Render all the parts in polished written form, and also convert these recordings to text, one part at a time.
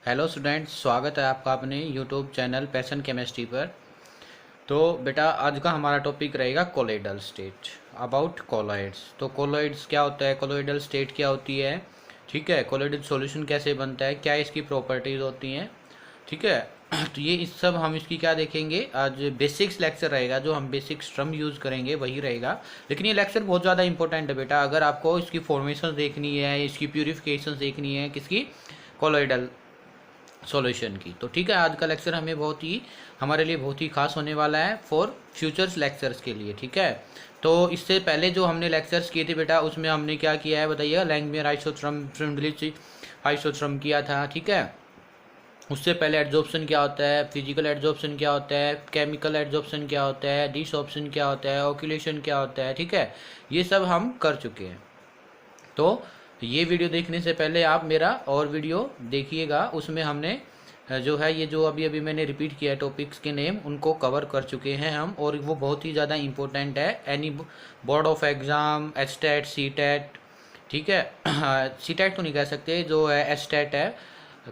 Hello students, स्वागत है आपका अपने यूट्यूब चैनल पैशन केमिस्ट्री पर। तो बेटा आज का हमारा टॉपिक रहेगा कोलोइडल स्टेट, अबाउट कोलोइड्स। तो कोलोइड्स क्या होता है, कोलोइडल स्टेट क्या होती है, ठीक है, कोलोइडल सॉल्यूशन कैसे बनता है, क्या इसकी प्रॉपर्टीज़ होती हैं, ठीक है। तो ये इस सब हम इसकी क्या देखेंगे आज। बेसिक्स लेक्चर रहेगा, जो हम बेसिक स्ट्रम यूज़ करेंगे वही रहेगा। लेकिन ये लेक्चर बहुत ज़्यादा इंपॉर्टेंट है बेटा, अगर आपको इसकी फॉर्मेशन देखनी है, इसकी प्यूरिफिकेशन देखनी है किसकी, कोलोइडल सॉल्यूशन की। तो ठीक है, आज का लेक्चर हमारे लिए बहुत ही खास होने वाला है फॉर फ्यूचर्स लेक्चर्स के लिए, ठीक है। तो इससे पहले जो हमने लेक्चर्स किए थे बेटा, उसमें हमने क्या किया है बताइएगा। लैंगमियर आइसोथर्म किया था, ठीक है। उससे पहले एड्जॉर्प्शन क्या होता है, फिजिकल एड्जॉर्प्शन क्या होता है, केमिकल एड्जॉर्प्शन क्या होता है, डिसॉर्प्शन क्या होता है, ऑक्यूलेशन क्या होता है, ठीक है। ये सब हम कर चुके हैं। तो ये वीडियो देखने से पहले आप मेरा और वीडियो देखिएगा, उसमें हमने जो है ये जो अभी अभी मैंने रिपीट किया है टॉपिक्स के नेम, उनको कवर कर चुके हैं हम, और वो बहुत ही ज़्यादा इंपॉर्टेंट है any board of exam, HTET, CTET, ठीक है। सीटेट तो नहीं कह सकते, जो है एचटेट है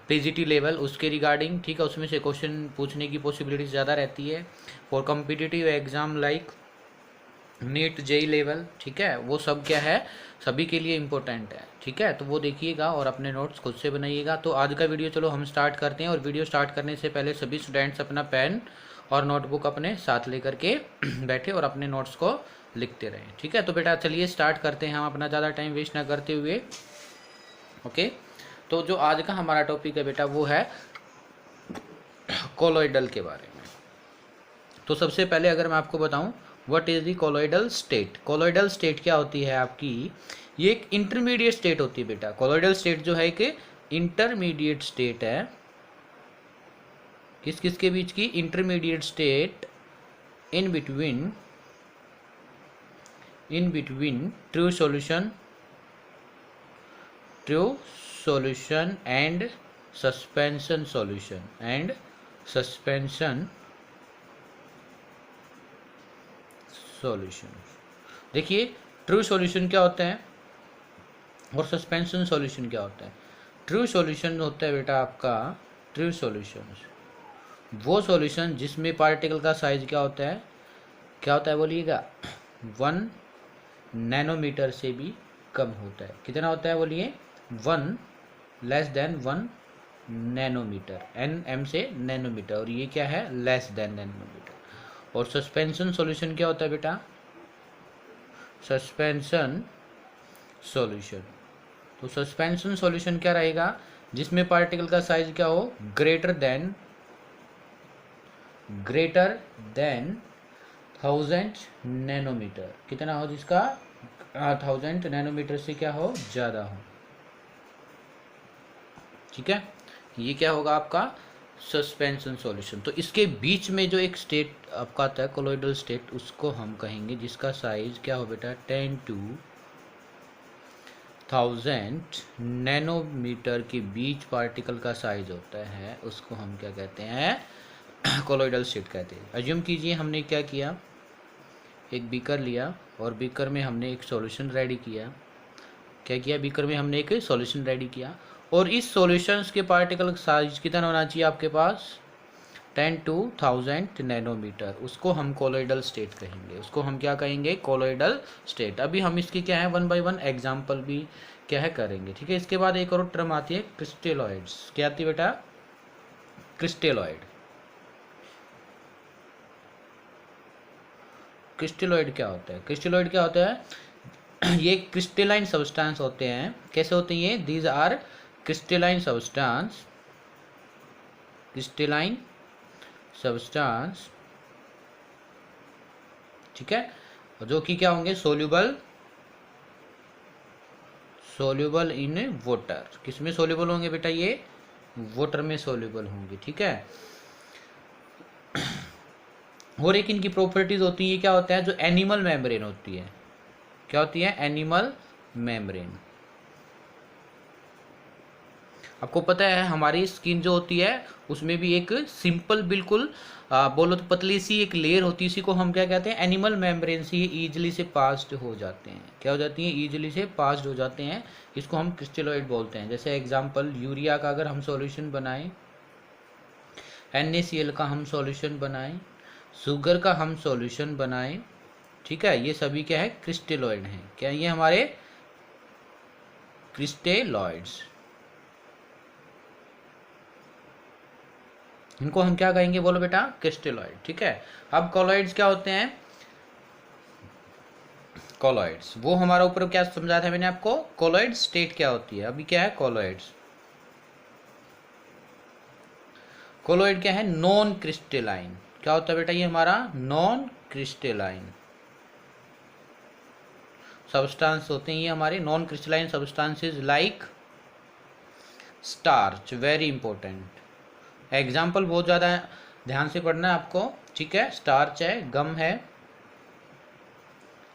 पीजीटी लेवल, उसके रिगार्डिंग, ठीक है। उसमें से क्वेश्चन पूछने की पॉसिबिलिटी ज़्यादा रहती है for competitive exam like NEET JEE level, ठीक है। वो सब क्या है, सभी के लिए इम्पोर्टेंट है, ठीक है। तो वो देखिएगा और अपने नोट्स खुद से बनाइएगा। तो आज का वीडियो चलो हम स्टार्ट करते हैं, और वीडियो स्टार्ट करने से पहले सभी स्टूडेंट्स अपना पेन और नोटबुक अपने साथ लेकर के बैठे और अपने नोट्स को लिखते रहें, ठीक है। तो बेटा चलिए स्टार्ट करते हैं हम, अपना ज़्यादा टाइम वेस्ट ना करते हुए, ओके। तो जो आज का हमारा टॉपिक है बेटा, वो है कोलोइडल के बारे में। तो सबसे पहले अगर मैं आपको बताऊं what is the colloidal state, colloidal state क्या होती है आपकी, ये एक इंटरमीडिएट स्टेट होती है बेटा। कोलोइडल स्टेट जो है कि इंटरमीडिएट स्टेट है, किस किस के बीच की, intermediate state in between true solution and suspension solution. देखिए ट्रू सॉल्यूशन क्या होता है और सस्पेंशन सॉल्यूशन क्या होता है। ट्रू सॉल्यूशन होता है बेटा आपका, ट्रू सॉल्यूशन वो सॉल्यूशन जिसमें पार्टिकल का साइज क्या होता है बोलिएगा, 1 नैनोमीटर से भी कम होता है। कितना होता है बोलिए, 1 लेस देन 1 नैनोमीटर, NM से नैनोमीटर, और ये क्या है, लेस देन नैनोमीटर। और सस्पेंशन सॉल्यूशन क्या होता है बेटा, सस्पेंशन सॉल्यूशन। तो सस्पेंशन सॉल्यूशन क्या रहेगा, जिसमें पार्टिकल का साइज क्या हो, ग्रेटर देन 1000 नैनोमीटर। कितना हो, जिसका 1000 नैनोमीटर से क्या हो, ज़्यादा हो, ठीक है। ये क्या होगा आपका सस्पेंशन सॉल्यूशन। तो इसके बीच में जो एक स्टेट आपका आता है कोलोइडल स्टेट, उसको हम कहेंगे जिसका साइज क्या हो बेटा, 10 to 1000 नैनोमीटर के बीच पार्टिकल का साइज होता है, उसको हम क्या कहते हैं, कोलोइडल स्टेट कहते हैं। अज्यूम कीजिए हमने क्या किया, एक बीकर लिया और बीकर में हमने एक सॉल्यूशन रेडी किया। क्या किया, बीकर में हमने एक सॉल्यूशन रेडी किया, और इस सॉल्यूशंस के पार्टिकल साइज कितना होना चाहिए आपके पास, 10 to 1000 नैनोमीटर। उसको हम कोलोइडल स्टेट कहेंगे, उसको हम क्या कहेंगे, कोलोइडल स्टेट। अभी हम इसकी क्या है 1 by 1 एग्जाम्पल भी क्या है करेंगे, ठीक है। इसके बाद एक और टर्म आती है क्रिस्टेलॉइड्स। क्या आती है बेटा, क्रिस्टेलॉइड। क्रिस्टेलॉइड क्या होता है, क्रिस्टेलॉइड क्या होता है, ये क्रिस्टेलाइन सब्सटेंस होते हैं। कैसे होते हैं ये, दीज आर क्रिस्टेलाइन सब्सटेंस, ठीक है, जो कि क्या होंगे, सोल्यूबल इन वाटर। किस में सोल्यूबल होंगे बेटा, ये वाटर में सोल्यूबल होंगे, ठीक है। और एक इनकी प्रॉपर्टीज होती है, क्या होता है, जो एनिमल मेम्ब्रेन होती है, क्या होती है, एनिमल मेम्ब्रेन। आपको पता है हमारी स्किन जो होती है उसमें भी एक सिंपल बिल्कुल बोलो तो पतली सी एक लेयर होती है, इसी को हम क्या कहते हैं, एनिमल मेम्ब्रेन से ये ईजिली से पास्ड हो जाते हैं। क्या हो जाती हैं? ईजिली से पास्ड हो जाते हैं। इसको हम क्रिस्टलोइड बोलते हैं। जैसे एग्जांपल यूरिया का अगर हम सॉल्यूशन बनाएं, NaCl का हम सॉल्यूशन बनाएं, शुगर का हम सॉल्यूशन बनाएं, ठीक है, ये सभी क्या है? क्रिस्टलोइड हैं। क्या ये हमारे क्रिस्टलोइड्स, इनको हम क्या कहेंगे? बोलो बेटा, क्रिस्टलोइड। ठीक है। अब कॉलॉइड्स क्या होते हैं? कॉलॉइड्स वो हमारा ऊपर क्या समझाया था मैंने आपको, कॉलॉइड स्टेट क्या होती है। अभी क्या है कॉलॉइड्स? कॉलॉइड क्या है? Non crystalline. क्या होता है बेटा ये हमारा? नॉन क्रिस्टलाइन सब्सटेंस होते हैं ये हमारे। Non crystalline substances like starch, very important example, बहुत ज़्यादा ध्यान से पढ़ना है आपको। ठीक है, स्टार्च है, गम है,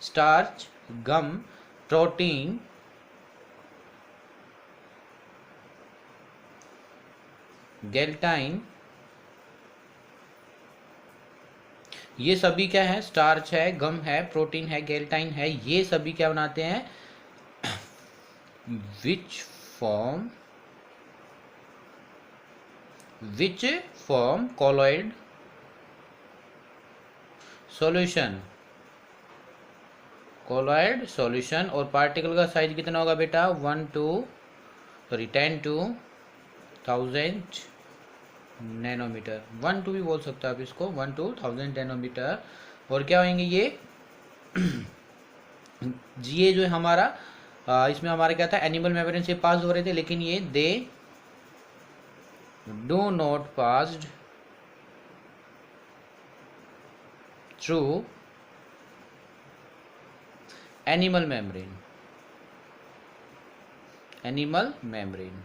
स्टार्च, गम, प्रोटीन, गेल्टाइन, ये सभी क्या है? स्टार्च है, गम है, प्रोटीन है, गेल्टाइन है, ये सभी क्या बनाते हैं? Which form colloid solution. Colloid solution. और पार्टिकल का साइज कितना होगा बेटा? 10 to 1000 नैनोमीटर। 1 2 भी बोल सकते हो आप इसको, 1 to 1000 नैनोमीटर। और क्या होंगे ये? ये जो है हमारा इसमें हमारा क्या था? एनिमल मेम्ब्रेन से पास हो रहे थे, लेकिन ये they do not passed through animal membrane. Animal membrane,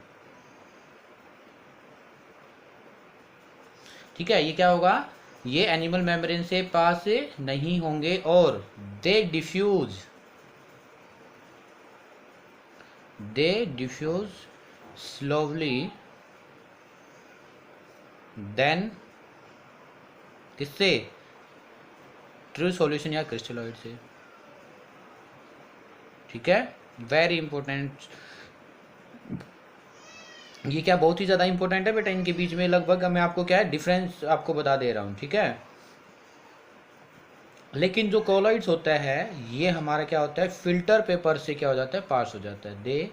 ठीक है। ये क्या होगा? ये एनिमल मेम्ब्रेन से पास नहीं होंगे और दे डिफ्यूज स्लोवली देन किससे? ट्रू सॉल्यूशन या क्रिस्टलॉइड से। ठीक है, वेरी इंपॉर्टेंट। ये क्या बहुत ही ज़्यादा इंपॉर्टेंट है बेटा, इनके बीच में लगभग मैं आपको क्या है डिफरेंस आपको बता दे रहा हूँ। ठीक है, लेकिन जो कॉलॉइड्स होता है ये हमारा क्या होता है? फिल्टर पेपर से क्या हो जाता है? पास हो जाता है। They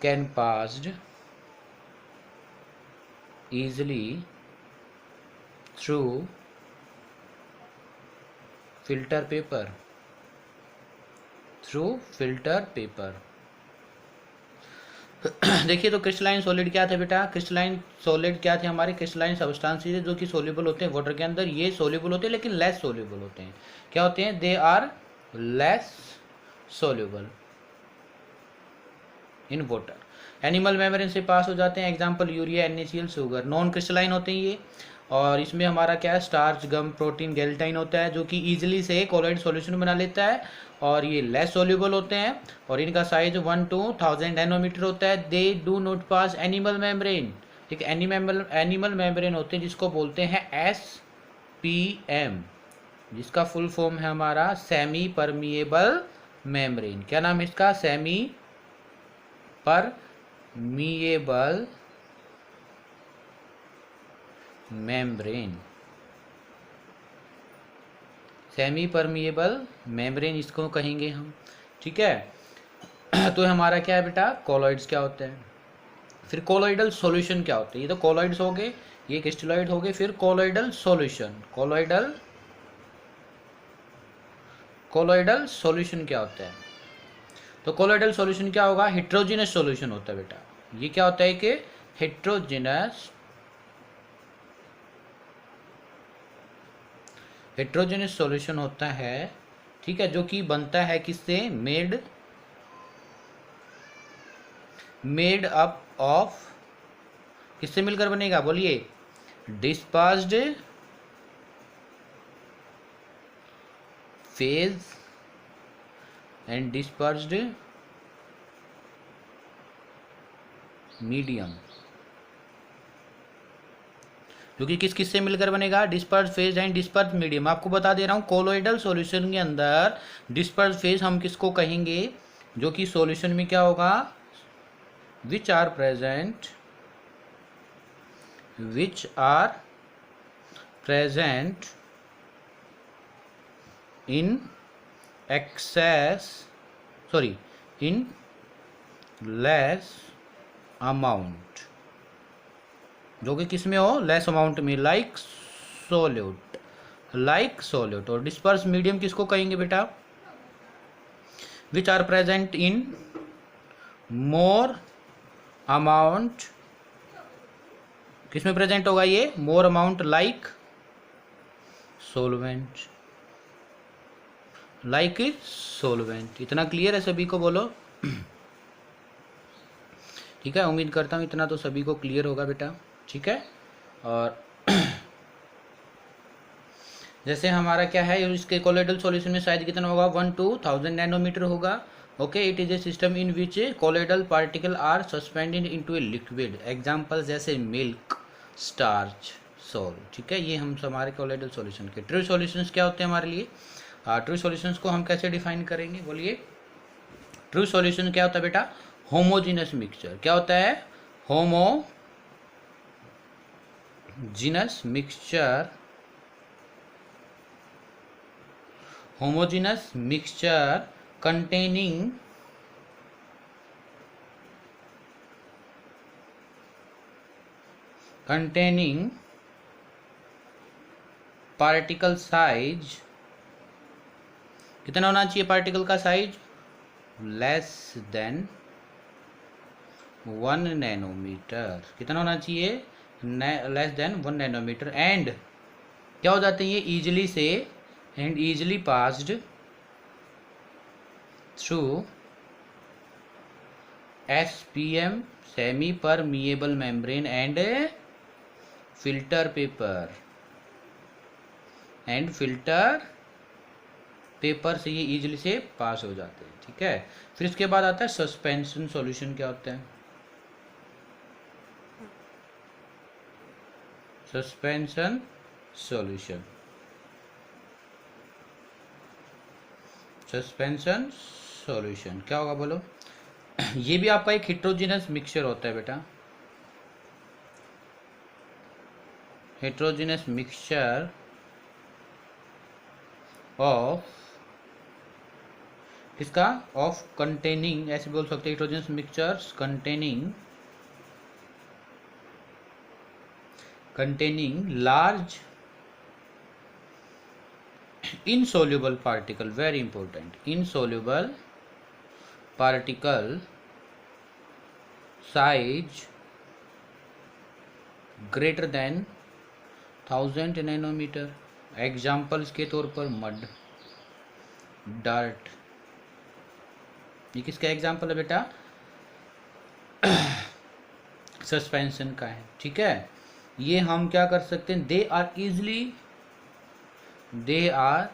can passed easily through filter paper, through filter paper। देखिए तो क्रिस्टलाइन सॉलिड क्या थे बेटा? क्रिस्टलाइन सॉलिड क्या थे हमारे? क्रिस्टलाइन सब्सटेंसेस जो कि सोल्यूबल होते हैं वाटर के अंदर। ये सोल्यूबल होते हैं लेकिन लेस सोल्यूबल होते हैं। क्या होते हैं? They are less soluble in water. Animal membrane से पास हो जाते हैं। Example urea, NaCl, sugar. Non crystalline होते हैं ये। और इसमें हमारा क्या है? स्टार्च, गम, प्रोटीन, गेल्टाइन होता है जो कि ईजिली से कॉलॉइड सॉल्यूशन बना लेता है। और ये लेस सोल्यूबल होते हैं और इनका साइज 1 to 1000 नैनोमीटर होता है। They do not pass animal membrane. ठीक है, एनिमल मेम्ब्रेन होते हैं जिसको बोलते हैं SPM, जिसका फुल फॉर्म है हमारा सेमी परमिएबल मेम्ब्रेन। क्या नाम है इसका? Semi permeable membrane. Semi permeable membrane इसको कहेंगे हम। ठीक है, तो हमारा क्या है बेटा? कॉलॉइड्स क्या होते हैं। फिर कॉलॉइडल सॉल्यूशन क्या होते हैं? ये तो कॉलॉइड्स हो गए, ये क्रिस्टलॉइड हो गए। फिर कॉलॉइडल सॉल्यूशन, कॉलॉइडल सॉल्यूशन क्या होता है? तो कॉलॉइडल सॉल्यूशन क्या होगा? हेट्रोजिनस सॉल्यूशन होता है बेटा। ये क्या होता है कि हेट्रोजिनस सॉल्यूशन होता है। ठीक है, जो कि बनता है किससे? मेड अप ऑफ, किससे मिलकर बनेगा? बोलिए, dispersed phase and dispersed medium, जो कि किस किस से मिलकर बनेगा, disperse phase and disperse medium. आपको बता दे रहा हूँ कोलोइडल सॉल्यूशन के अंदर डिस्पर्स फेज हम किसको कहेंगे, जो कि सॉल्यूशन में क्या होगा, which are present in excess, sorry in less amount, जो कि किस में हो, लेस अमाउंट में, लाइक सोल्यूट। और डिस्पर्स मीडियम किसको कहेंगे बेटा, which are present in more amount, किस में प्रेजेंट होगा ये, मोर अमाउंट, लाइक सोलवेंट। इतना क्लियर है सभी को, बोलो। ठीक है, उम्मीद करता हूँ इतना तो सभी को क्लियर होगा बेटा। ठीक है, और जैसे हमारा क्या है, इसके कोलोइडल सॉल्यूशन में साइज कितना होगा, 1 to 1000 नैनोमीटर होगा। Okay, it is a system in which colloidal particle are suspended into a liquid, example जैसे मिल्क, स्टार्च, सोल। ठीक है, ये हम हमारे कोलोइडल सॉल्यूशन के। ट्रू सॉल्यूशंस क्या होते हैं हमारे लिए, ट्रू सॉल्यूशंस को हम कैसे डिफाइन करेंगे, बोलिए। ट्रू सॉल्यूशन क्या होता है बेटा, होमोजीनस मिक्सचर। क्या होता है, homogeneous mixture containing particle size, कितना होना चाहिए पार्टिकल का साइज, लेस देन 1 नैनोमीटर। कितना होना चाहिए, लेस देन 1 नैनोमीटर। एंड क्या हो जाते हैं ये, इजिली से and easily passed through SPM, semi permeable membrane and filter paper से ये इजिली से पास हो जाते हैं। ठीक है, फिर इसके बाद आता है सस्पेंशन सॉल्यूशन। क्या होता है, सस्पेंशन सॉल्यूशन क्या होगा बोलो। ये भी आपका एक हेट्रोजीनस मिक्सचर होता है बेटा, हेट्रोजीनस मिक्सचर ऑफ, किसका, ऑफ कंटेनिंग, ऐसे बोल सकते हैं heterogeneous mixtures containing large insoluble particle, very important, insoluble particle size greater than 1000 nanometre. Examples के तौर पर मड, डार्ट, ये किसका एग्जाम्पल है बेटा, सस्पेंशन का है। ठीक है, ये हम क्या कर सकते हैं, they are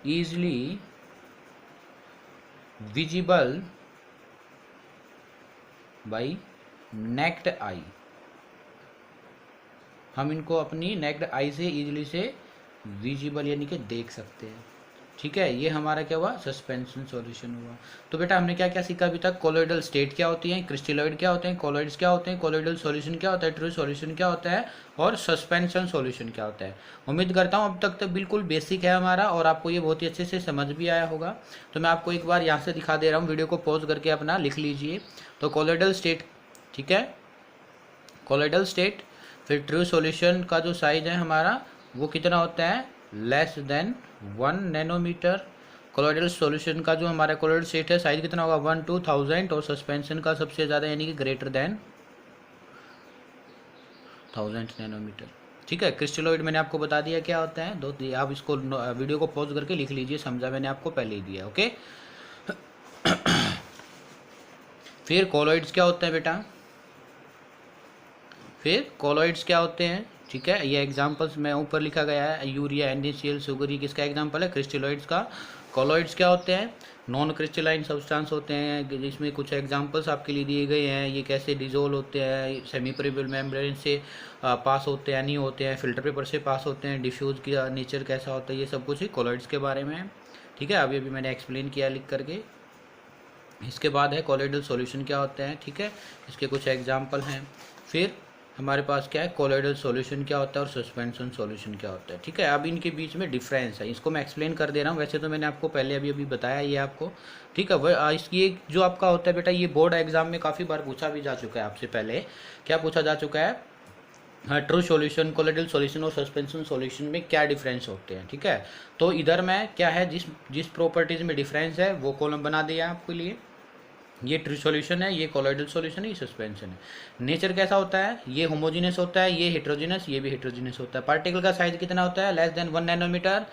easily visible by naked eye। हम इनको अपनी नेक्ड आई से इजीली से विजिबल यानी कि देख सकते हैं। ठीक है, ये हमारा क्या हुआ, सस्पेंशन सॉल्यूशन हुआ। तो बेटा हमने क्या क्या सीखा अभी तक, कोलोइडल स्टेट क्या होती है, क्रिस्टलोइड क्या होते हैं, कोलोइड्स क्या होते हैं, कोलोइडल सॉल्यूशन क्या होता है, ट्रू सॉल्यूशन क्या होता है, और सस्पेंशन सॉल्यूशन क्या होता है। उम्मीद करता हूँ अब तक तो बिल्कुल बेसिक है हमारा, और आपको ये बहुत ही अच्छे से समझ भी आया होगा। तो मैं आपको एक बार यहाँ से दिखा दे रहा हूँ, वीडियो को पॉज करके अपना लिख लीजिए। तो कोलोइडल स्टेट, ठीक है, कोलोइडल स्टेट, फिर ट्रू सॉल्यूशन का जो साइज है हमारा वो कितना होता है, less than 1 nanometre. Colloidal solution का जो हमारा कोलोइडल स्टेट है साइज कितना होगा, 1 to 1000, और सस्पेंशन का सबसे ज़्यादा यानी कि ग्रेटर देन 1000 नैनोमीटर। ठीक है, क्रिस्टलोइड मैंने आपको बता दिया क्या होता है, दो आप इसको वीडियो को पॉज करके लिख लीजिए, समझा मैंने आपको पहले ही दिया। ओके, फिर कोलोइड्स क्या होते हैं बेटा, फिर कोलोइड्स क्या होते हैं। ठीक है, ये एग्जांपल्स में ऊपर लिखा गया है, यूरिया, NaCl, सुगर, ये किसका एग्जांपल है, क्रिस्टलोइड्स का। कॉलॉइड्स क्या होते हैं? नॉन क्रिस्टलाइन सब्सटेंस होते हैं, जिसमें कुछ एग्जांपल्स आपके लिए दिए गए हैं। ये कैसे डिजोल्व होते हैं, सेमी परमेबल मेम्ब्रेन से पास होते हैं, नहीं होते हैं, फिल्टर पेपर से पास होते हैं, डिफ्यूज की नेचर कैसा होता है, ये सब कुछ ही कॉलॉइड्स के बारे में है। ठीक है, अभी अभी मैंने एक्सप्लेन किया लिख करके। इसके बाद है कोलोइडल सॉल्यूशन क्या होता है। ठीक है, इसके कुछ एग्जांपल हैं। फिर हमारे पास क्या है, कोलोइडल सॉल्यूशन क्या होता है और सस्पेंशन सॉल्यूशन क्या होता है। ठीक है, अब इनके बीच में डिफरेंस है, इसको मैं एक्सप्लेन कर दे रहा हूँ। वैसे तो मैंने आपको पहले अभी अभी बताया ये आपको। ठीक है, वह इसकी एक जो आपका होता है बेटा, ये बोर्ड एग्जाम में काफ़ी बार पूछा भी जा चुका है आपसे पहले। क्या पूछा जा चुका है? हाँ, ट्रू सॉल्यूशन, कोलोइडल सॉल्यूशन और सस्पेंशन सॉल्यूशन में क्या डिफरेंस होते हैं। ठीक है, तो इधर में क्या है, जिस जिस प्रॉपर्टीज़ में डिफरेंस है वो कॉलम बना दिया आपके लिए। ये ट्रू सॉल्यूशन है, ये कोलोइडल सॉल्यूशन है, ये सस्पेंशन है। नेचर कैसा होता है? ये होमोजीनियस होता है, ये हेट्रोजीनियस, ये भी हेट्रोजीनियस होता है। पार्टिकल का साइज कितना होता है? Less than 1 nanometre.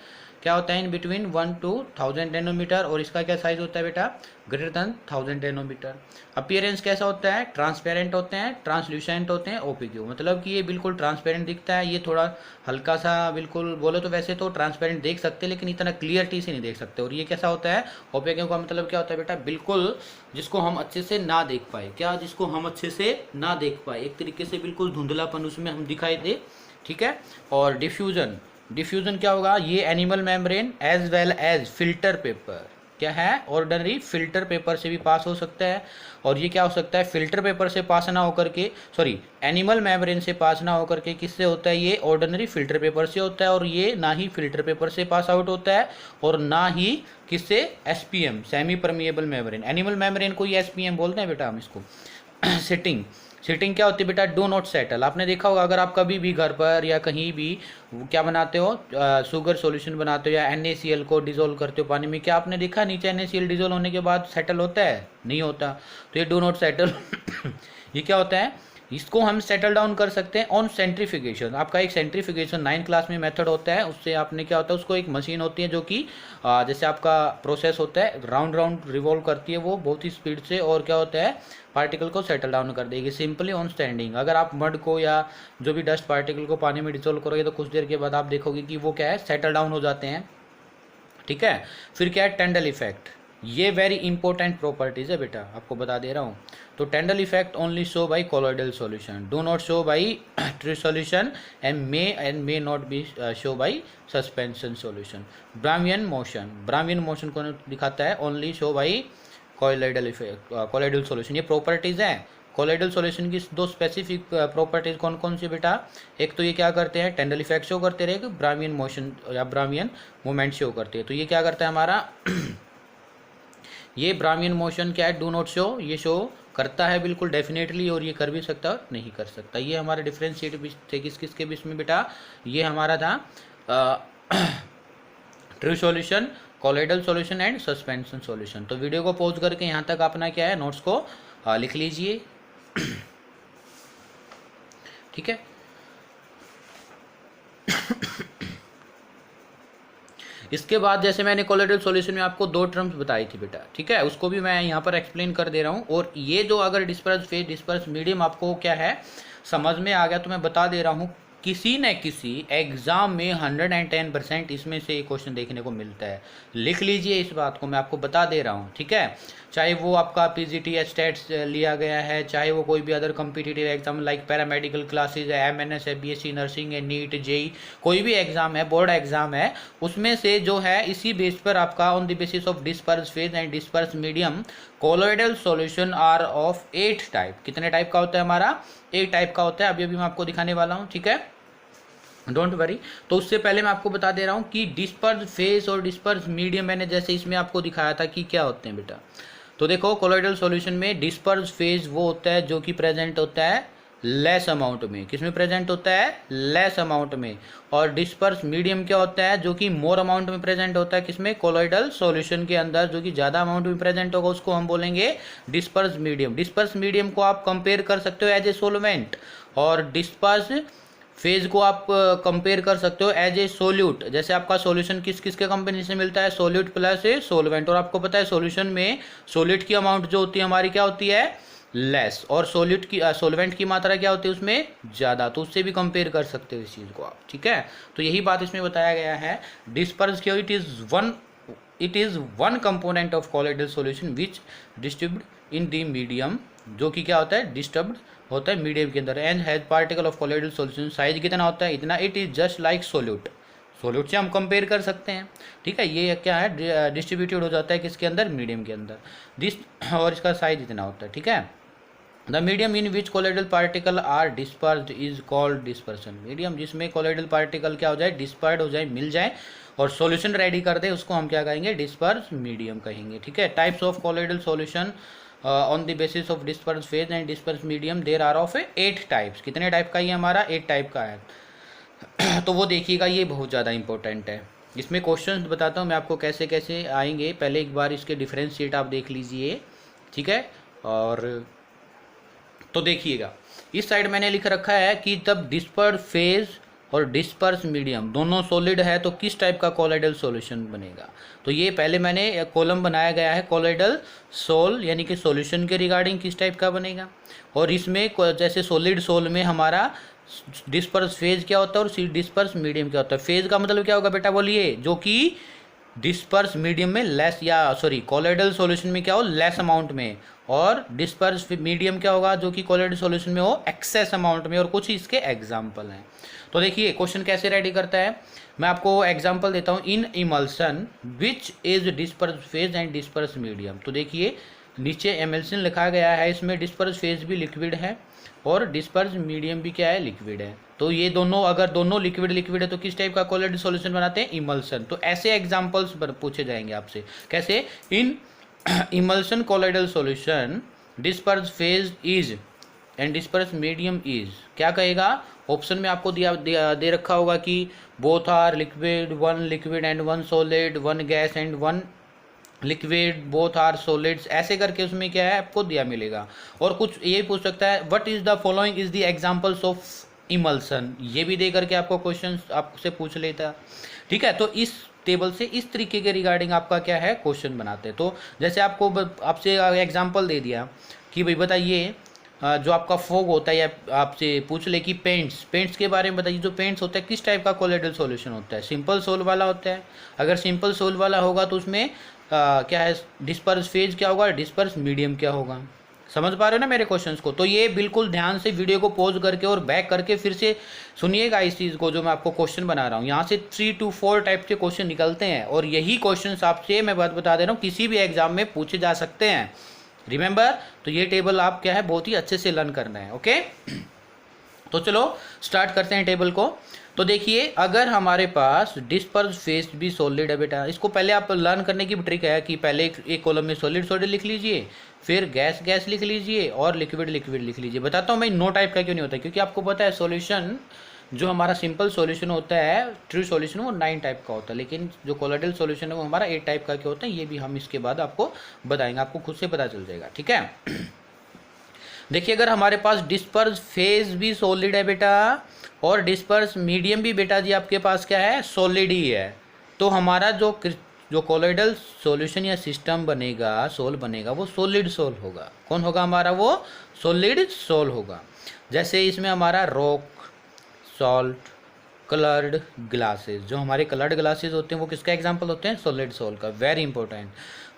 क्या होता है? In between 1 to 1000 nanometre. और इसका क्या साइज होता है बेटा? Greater than 1000 nanometre. अपीयरेंस कैसा होता है? ट्रांसपेरेंट होते हैं, ट्रांसल्यूसेंट होते हैं, ओपिक्यू, मतलब कि ये बिल्कुल ट्रांसपेरेंट दिखता है। ये थोड़ा हल्का सा, बिल्कुल बोलो तो वैसे तो ट्रांसपेरेंट देख सकते हैं, लेकिन इतना क्लियरिटी से नहीं देख सकते। और ये कैसा होता है? ओपिक्यू का मतलब क्या होता है बेटा? बिल्कुल जिसको हम अच्छे से ना देख पाए। क्या? जिसको हम अच्छे से ना देख पाए, एक तरीके से बिल्कुल धुंधलापन उसमें हम दिखाई दे। ठीक है, और डिफ्यूजन, डिफ्यूजन क्या होगा? ये animal membrane as well as filter paper क्या है? ऑर्डिनरी फिल्टर पेपर से भी पास हो सकता है। और ये क्या हो सकता है? फिल्टर पेपर से पास ना होकर के, सॉरी, एनिमल मेम्ब्रेन से पास ना होकर के किससे होता है? ये ऑर्डिनरी फिल्टर पेपर से होता है। और ये ना ही फिल्टर पेपर से पास आउट होता है और ना ही किससे? SPM, semi permeable membrane. Animal membrane को ये एसपीएम बोलते हैं बेटा हम इसको। सिटिंग, सिटिंग क्या होती है बेटा? Do not settle. आपने देखा होगा, अगर आप कभी भी घर पर या कहीं भी क्या बनाते हो, शुगर सॉल्यूशन बनाते हो या NaCl को डिजोल्व करते हो पानी में, क्या आपने देखा नीचे NaCl डिजोल्व होने के बाद सेटल होता है? नहीं होता। तो ये डू नॉट सेटल ये क्या होता है? इसको हम सेटल डाउन कर सकते हैं ऑन सेंट्रीफिकेशन। आपका एक सेंट्रीफिकेशन 9th क्लास में मेथड होता है, उससे आपने क्या होता है, उसको एक मशीन होती है जो कि जैसे आपका प्रोसेस होता है, राउंड राउंड रिवॉल्व करती है वो बहुत ही स्पीड से, और क्या होता है, पार्टिकल को सेटल डाउन कर देगी सिंपली ऑन स्टैंडिंग। अगर आप मड को या जो भी डस्ट पार्टिकल को पानी में डिसोल्व करोगे तो कुछ देर के बाद आप देखोगे कि वो क्या है, सेटल डाउन हो जाते हैं। ठीक है, फिर क्या है? Tyndall effect. ये वेरी इंपॉर्टेंट प्रॉपर्टीज है बेटा, आपको बता दे रहा हूँ। तो Tyndall effect only show by colloidal solution, do not show by true solution, and may not be show by suspension solution. Brownian motion, Brownian motion को दिखाता है only show by colloidal effect, colloidal solution. ये properties हैं colloidal solution की। दो specific properties कौन कौन सी बेटा? एक तो ये क्या करते हैं, टेंडल इफेक्ट शो करते रहे, ब्राह्मियन मोशन या ब्राह्मियन मूवमेंट शो करते हैं। तो ये क्या करता है हमारा ये ब्राह्मियन मोशन क्या है? डू नॉट शो, ये शो करता है बिल्कुल डेफिनेटली, और ये कर भी सकता है और नहीं कर सकता। ये हमारे डिफ्रेंशिएट थे किस किस के बीच में बेटा? ये हमारा था true solution, colloidal solution and suspension solution. तो वीडियो को पॉज करके यहाँ तक अपना क्या है, नोट्स को लिख लीजिए। ठीक है, इसके बाद जैसे मैंने कोलोइडल सॉल्यूशन में आपको 2 टर्म्स बताई थी बेटा, ठीक है, उसको भी मैं यहाँ पर एक्सप्लेन कर दे रहा हूँ। और ये जो अगर डिस्पर्स फेज, डिस्पर्स मीडियम आपको क्या है समझ में आ गया तो मैं बता दे रहा हूँ, किसी न किसी एग्जाम में 110% इसमें से एक क्वेश्चन देखने को मिलता है। लिख लीजिए इस बात को, मैं आपको बता दे रहा हूँ। ठीक है, चाहे वो आपका PGT या स्टेट्स लिया गया है, चाहे वो कोई भी other competitive exam like paramedical classes है, MNS है, BSc नर्सिंग है, नीट, JEE, कोई भी एग्जाम है, बोर्ड एग्जाम है, उसमें से जो है इसी बेस पर आपका on the basis of disperse phase and disperse medium colloidal solution are of 8 type. कितने टाइप का होता है हमारा? 8 टाइप का होता है। अभी अभी मैं आपको दिखाने वाला हूँ। ठीक है, डोंट वरी। तो उससे पहले मैं आपको बता दे रहा हूँ कि डिस्पर्स फेज और डिस्पर्स मीडियम मैंने जैसे इसमें आपको दिखाया था कि क्या होते हैं बेटा। तो देखो, कोलोइडल सॉल्यूशन में डिस्पर्स फेज वो होता है जो कि प्रेजेंट होता है लेस अमाउंट में। किसमें प्रेजेंट होता है? लेस अमाउंट में। और डिस्पर्स मीडियम क्या होता है? जो कि मोर अमाउंट में प्रेजेंट होता है। किसमें? कोलोइडल सॉल्यूशन के अंदर जो कि ज़्यादा अमाउंट में प्रेजेंट होगा उसको हम बोलेंगे डिस्पर्स मीडियम। डिस्पर्स मीडियम को आप कंपेयर कर सकते हो एज ए सोलवेंट, और डिस्पर्स फेज को आप कंपेयर कर सकते हो एज ए सोल्यूट। जैसे आपका सॉल्यूशन किस किस के कॉम्बिनेशन से मिलता है? सोल्यूट प्लस ए सोलवेंट। और आपको पता है सॉल्यूशन में सोल्यूट की अमाउंट जो होती है हमारी क्या होती है? लेस, और सोल्यूट की सोलवेंट की मात्रा क्या होती है उसमें? ज़्यादा। तो उससे भी कंपेयर कर सकते हो इस चीज़ को आप। ठीक है, तो यही बात इसमें बताया गया है। डिस्पर्स क्या, it is one it is one component of colloidal solution which distribute in the medium, जो कि क्या होता है, डिस्टर्ब्ड होता है मीडियम के अंदर, and has particle of colloidal solution, size कितना होता है, इतना, it is just like solute, solute से हम कंपेयर कर सकते हैं, ठीक है। ये क्या है, डिस्ट्रीब्यूटेड हो जाता है किसके अंदर, मीडियम के अंदर, दिस, और इसका साइज इतना होता है, ठीक है। The medium in which colloidal particle are dispersed is called dispersion, medium जिसमें कोलोइडल पार्टिकल क्या हो जाए, डिस्पर्ड हो जाए, मिल जाए और सॉल्यूशन रेडी कर दे, उसको हम क्या कहेंगे, डिस्पर्स मीडियम कहेंगे, ठीक है। Types of colloidal solution on the basis of disperse phase and disperse medium there are of 8 types, कितने टाइप का ये हमारा 8 टाइप का है। तो वो देखिएगा, ये बहुत ज़्यादा इंपॉर्टेंट है। इसमें क्वेश्चंस बताता हूँ मैं आपको कैसे कैसे आएंगे, पहले एक बार इसके डिफरेंशिएट आप देख लीजिए, ठीक है। और तो देखिएगा, इस साइड मैंने लिख रखा है कि तब डिस्पर्स फेज और डिस्पर्स मीडियम दोनों सॉलिड है तो किस टाइप का कोलोइडल सॉल्यूशन बनेगा। तो ये पहले मैंने कॉलम बनाया गया है कोलोइडल सोल, यानी कि सॉल्यूशन के रिगार्डिंग किस टाइप का बनेगा, और इसमें जैसे सॉलिड सोल में हमारा डिस्पर्स फेज क्या होता है और डिस्पर्स मीडियम क्या होता है। फेज का मतलब क्या होगा बेटा, बोलिए, जो कि डिस्पर्स मीडियम में लेस, या सॉरी कोलोइडल सॉल्यूशन में क्या हो, लेस अमाउंट में, और डिस्पर्स मीडियम क्या होगा, जो कि कोलोइडल सॉल्यूशन में हो एक्सेस अमाउंट में, और कुछ इसके एग्जांपल हैं। तो देखिए क्वेश्चन कैसे रेडी करता है, मैं आपको एग्जांपल देता हूँ। In emulsion which is disperse phase and disperse medium, तो देखिए नीचे एमल्सन लिखा गया है, इसमें डिस्पर्स फेज भी लिक्विड है और डिस्पर्स मीडियम भी क्या है, लिक्विड है। तो ये दोनों, अगर दोनों लिक्विड लिक्विड है तो किस टाइप का कोलोइडल सॉल्यूशन बनाते हैं, इमल्सन। तो ऐसे एग्जांपल्स पूछे जाएंगे आपसे, कैसे, in emulsion colloidal solution disperse phase is and disperse medium is, क्या कहेगा, ऑप्शन में आपको दे रखा होगा कि both are liquid, one liquid and one solid, one gas and one liquid, both are solids, ऐसे करके उसमें क्या है आपको दिया मिलेगा। और कुछ ये पूछ सकता है, what is the following is the examples of emulsion, ये भी दे करके आपको क्वेश्चन आपसे पूछ लेता, ठीक है। तो इस टेबल से इस तरीके के रिगार्डिंग आपका क्या है, क्वेश्चन बनाते हैं। तो जैसे आपको आपसे एग्जांपल दे दिया कि भाई बताइए, जो आपका फोग होता है, या आपसे पूछ ले कि पेंट्स के बारे में बताइए, जो पेंट्स होता है किस टाइप का कोलोइडल सॉल्यूशन होता है, सिंपल सोल वाला होता है। अगर सिंपल सोल वाला होगा तो उसमें क्या है, डिस्पर्स फेज क्या होगा, डिस्पर्स मीडियम क्या होगा। समझ पा रहे हो ना मेरे क्वेश्चंस को। तो ये बिल्कुल ध्यान से वीडियो को पॉज करके और बैक करके फिर से सुनिएगा इस चीज़ को, जो मैं आपको क्वेश्चन बना रहा हूँ। यहाँ से 3 to 4 टाइप के क्वेश्चन निकलते हैं, और यही क्वेश्चन आपसे मैं बात बता दे रहा हूँ किसी भी एग्जाम में पूछे जा सकते हैं, रिमेंबर। तो ये टेबल आप क्या है, बहुत ही अच्छे से लर्न करना है, ओके। तो चलो स्टार्ट करते हैं टेबल को। तो देखिए, अगर हमारे पास डिस्पर्स फेज भी सॉलिड है बेटा, इसको पहले आप लर्न करने की ट्रिक है कि पहले एक कॉलम में सॉलिड सॉलिड लिख लीजिए, फिर गैस गैस लिख लीजिए, और लिक्विड लिक्विड लिख लीजिए। बताता हूँ मैं 9 टाइप का क्यों नहीं होता, क्योंकि आपको पता है सॉल्यूशन जो हमारा सिंपल सॉल्यूशन होता है, ट्रू सॉल्यूशन, वो 9 टाइप का होता है, लेकिन जो कोलोइडल सॉल्यूशन है वो हमारा 8 टाइप का क्या होता है, ये भी हम इसके बाद आपको बताएंगे, आपको खुद से पता चल जाएगा, ठीक है। देखिए, अगर हमारे पास डिस्पर्स फेज भी सॉलिड है बेटा, और डिस्पर्स मीडियम भी बेटा जी आपके पास क्या है, सॉलिड ही है, तो हमारा जो कोलोइडल सॉल्यूशन या सिस्टम बनेगा, सोल बनेगा, वो सॉलिड सोल होगा। कौन होगा हमारा, वो सॉलिड सोल होगा। जैसे इसमें हमारा रॉक, सॉल्ट, कलर्ड ग्लासेस, जो हमारे कलर्ड ग्लासेस होते हैं वो किसका एग्जांपल होते हैं, सॉलिड सोल का, वेरी इंपॉर्टेंट।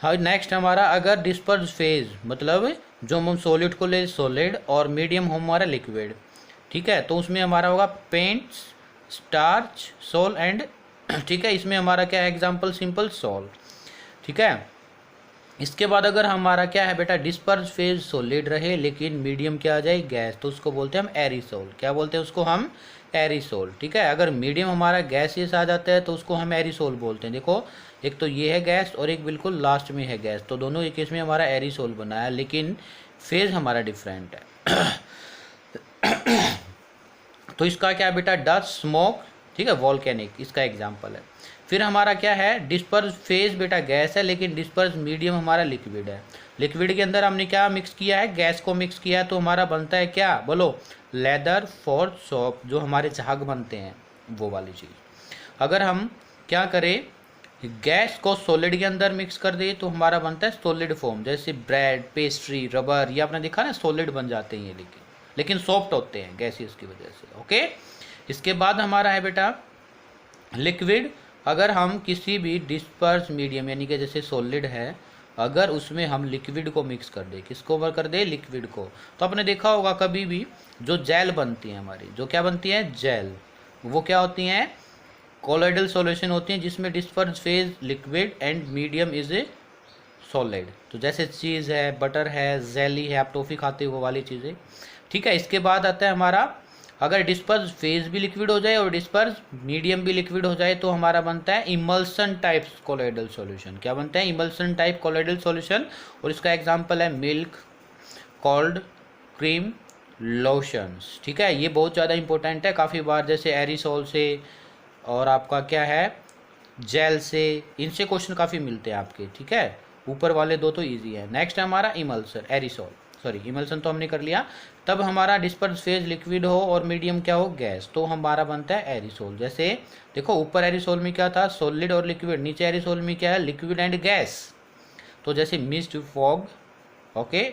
हाँ, नेक्स्ट हमारा अगर डिस्पर्स फेज, मतलब जो हम सॉलिड को ले सॉलिड, और मीडियम हो हमारा लिक्विड, ठीक है, तो उसमें हमारा होगा पेंट्स, स्टार्च, सोल एंड, ठीक है, इसमें हमारा क्या है एग्जांपल, सिंपल सोल, ठीक है। इसके बाद अगर हमारा क्या है बेटा, डिस्पर्स फेज सॉलिड रहे लेकिन मीडियम क्या आ जाए, गैस, तो उसको बोलते हैं हम एरिसोल। क्या बोलते हैं उसको हम, एरिसोल, ठीक है। अगर मीडियम हमारा गैसियस आ जाता है तो उसको हम एरिसोल बोलते हैं। देखो, एक तो ये है गैस और एक बिल्कुल लास्ट में है गैस, तो दोनों एक केस में हमारा एरिसोल बना है, लेकिन फेज हमारा डिफरेंट है। तो इसका क्या बेटा, डस्ट, स्मोक, ठीक है, वॉल्केनिक, इसका एग्जाम्पल है। फिर हमारा क्या है, डिस्पर्स फेज बेटा गैस है, लेकिन डिस्पर्स मीडियम हमारा लिक्विड है। लिक्विड के अंदर हमने क्या मिक्स किया है, गैस को मिक्स किया है, तो हमारा बनता है क्या, बोलो, लेदर फॉर सोप, जो हमारे झाग बनते हैं वो वाली चीज़। अगर हम क्या करें, गैस को सॉलिड के अंदर मिक्स कर दे तो हमारा बनता है सॉलिड फॉर्म, जैसे ब्रेड, पेस्ट्री, रबर, ये आपने देखा ना, सॉलिड बन जाते हैं ये, लेकिन सॉफ्ट होते हैं गैसेस की वजह से, ओके। इसके बाद हमारा है बेटा लिक्विड। अगर हम किसी भी डिस्पर्स मीडियम यानी कि जैसे सॉलिड है, अगर उसमें हम लिक्विड को मिक्स कर दे, किसको कर दे, लिक्विड को, तो आपने देखा होगा कभी भी जो जेल बनती है हमारी, जो क्या बनती है, जेल, वो क्या होती हैं, कोलोइडल सॉल्यूशन होती हैं जिसमें disperse phase liquid and medium is a solid. तो जैसे चीज़ है, बटर है, जेली है, आप टॉफ़ी खाते हो वो वाली चीज़ें, ठीक है। इसके बाद आता है हमारा, अगर डिस्पर्स फेज भी लिक्विड हो जाए और डिस्पर्स मीडियम भी लिक्विड हो जाए तो हमारा बनता है इमल्सन टाइप कोलोइडल सॉल्यूशन। क्या बनता है, इमल्सन टाइप कोलोइडल सॉल्यूशन। और इसका एग्जांपल है मिल्क, कोल्ड क्रीम, लोशंस, ठीक है। ये बहुत ज़्यादा इंपॉर्टेंट है, काफ़ी बार जैसे एरिसोल से और आपका क्या है, जेल से, इनसे क्वेश्चन काफ़ी मिलते हैं आपके, ठीक है। ऊपर वाले दो तो इजी है। नेक्स्ट है हमारा इमल्सन, एरिसोल, सॉरी इमल्सन तो हमने कर लिया। तब हमारा डिस्पर्स फेज लिक्विड हो और मीडियम क्या हो, गैस, तो हमारा बनता है एरिसोल। जैसे देखो ऊपर एरिसोल में क्या था, सॉलिड और लिक्विड, नीचे एरिसोल में क्या है, लिक्विड एंड गैस। तो जैसे मिस्ट, फॉग, ओके,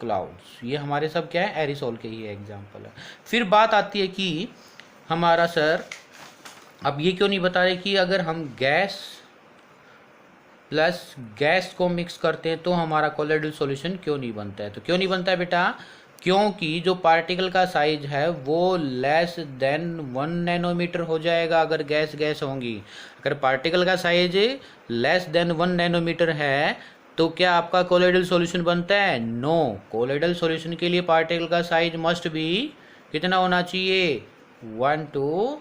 क्लाउड्स, ये हमारे सब क्या है, एरिसोल के ही एग्जाम्पल है। फिर बात आती है कि हमारा सर अब ये क्यों नहीं बता रहे कि अगर हम गैस प्लस गैस को मिक्स करते हैं तो हमारा कोलोइडल सॉल्यूशन क्यों नहीं बनता है। तो क्यों नहीं बनता है बेटा, क्योंकि जो पार्टिकल का साइज है वो लेस देन 1 नैनोमीटर हो जाएगा अगर गैस गैस होंगी। अगर पार्टिकल का साइज लेस देन 1 नैनोमीटर है तो क्या आपका कोलोइडल सॉल्यूशन बनता है, नो। कोलोइडल सॉल्यूशन के लिए पार्टिकल का साइज मस्ट भी कितना होना चाहिए, 1 to